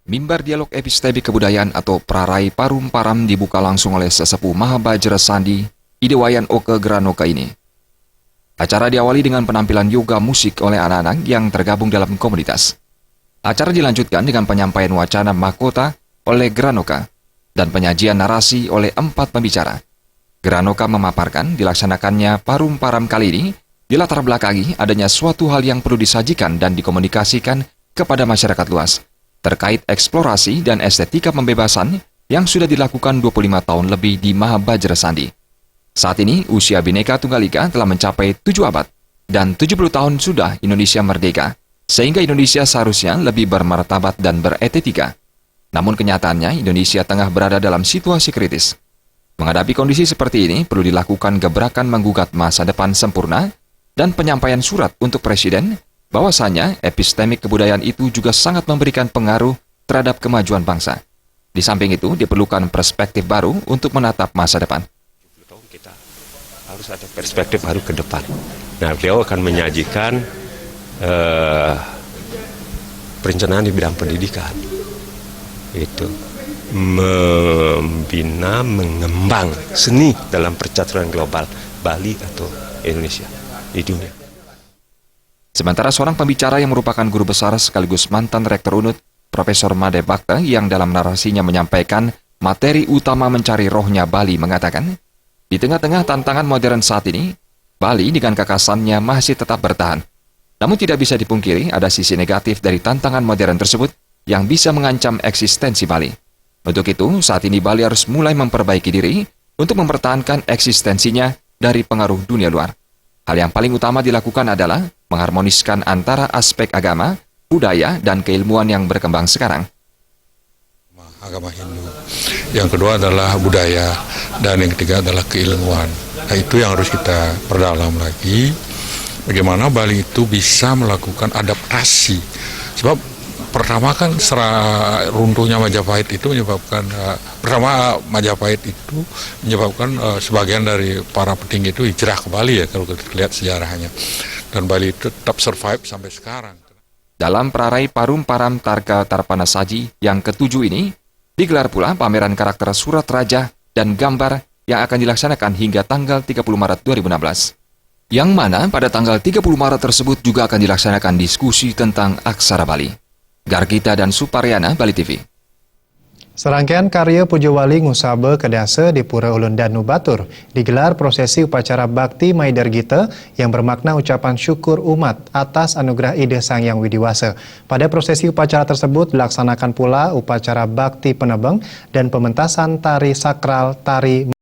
Mimbar Dialog Epistemik Kebudayaan atau Prarai Parum Param dibuka langsung oleh sesepuh Mahabajra Sandi, Idewayan Oke Granoka ini. Acara diawali dengan penampilan yoga musik oleh anak-anak yang tergabung dalam komunitas. Acara dilanjutkan dengan penyampaian wacana mahkota oleh Granoka dan penyajian narasi oleh 4 pembicara. Granoka memaparkan dilaksanakannya Parum Param kali ini dilatar belakangi adanya suatu hal yang perlu disajikan dan dikomunikasikan kepada masyarakat luas terkait eksplorasi dan estetika pembebasan yang sudah dilakukan 25 tahun lebih di Mahabajra Sandi. Saat ini, usia Bhinneka Tunggal Ika telah mencapai 7 abad, dan 70 tahun sudah Indonesia merdeka, sehingga Indonesia seharusnya lebih bermartabat dan beretika. Namun kenyataannya, Indonesia tengah berada dalam situasi kritis. Menghadapi kondisi seperti ini, perlu dilakukan gebrakan menggugat masa depan sempurna dan penyampaian surat untuk Presiden bahwasanya epistemik kebudayaan itu juga sangat memberikan pengaruh terhadap kemajuan bangsa. Di samping itu, diperlukan perspektif baru untuk menatap masa depan. Kita harus ada perspektif baru ke depan. Nah, beliau akan menyajikan perencanaan di bidang pendidikan. Itu membina, mengembang seni dalam percaturan global Bali atau Indonesia di dunia. Sementara seorang pembicara yang merupakan guru besar sekaligus mantan Rektor UNUD, Profesor Made Bhakta, yang dalam narasinya menyampaikan materi utama mencari rohnya Bali mengatakan, di tengah-tengah tantangan modern saat ini, Bali dengan kekasannya masih tetap bertahan. Namun tidak bisa dipungkiri ada sisi negatif dari tantangan modern tersebut yang bisa mengancam eksistensi Bali. Untuk itu, saat ini Bali harus mulai memperbaiki diri untuk mempertahankan eksistensinya dari pengaruh dunia luar. Hal yang paling utama dilakukan adalah mengharmoniskan antara aspek agama, budaya, dan keilmuan yang berkembang sekarang. Agama Hindu. Yang kedua adalah budaya, dan yang ketiga adalah keilmuan. Nah, itu yang harus kita perdalam lagi. Bagaimana Bali itu bisa melakukan adaptasi. Sebab pertama kan runtuhnya Majapahit itu menyebabkan sebagian dari para petinggi itu hijrah ke Bali, ya, kalau kita lihat sejarahnya. Dan Bali itu tetap survive sampai sekarang. Dalam Prarai Parum Param Targa Tarpana Saji yang ke-7 ini, digelar pula pameran karakter surat raja dan gambar yang akan dilaksanakan hingga tanggal 30 Maret 2016. Yang mana pada tanggal 30 Maret tersebut juga akan dilaksanakan diskusi tentang aksara Bali. Gargita dan Suparyana, Bali TV. Serangkaian karya Pujo Wali Ngusabe Kedase di Pura Ulun Danu Batur digelar prosesi upacara Bakti Maidargita yang bermakna ucapan syukur umat atas anugerah Ide Sang Hyang Widiwasa. Pada prosesi upacara tersebut dilaksanakan pula upacara Bakti Penebeng dan pementasan tari sakral tari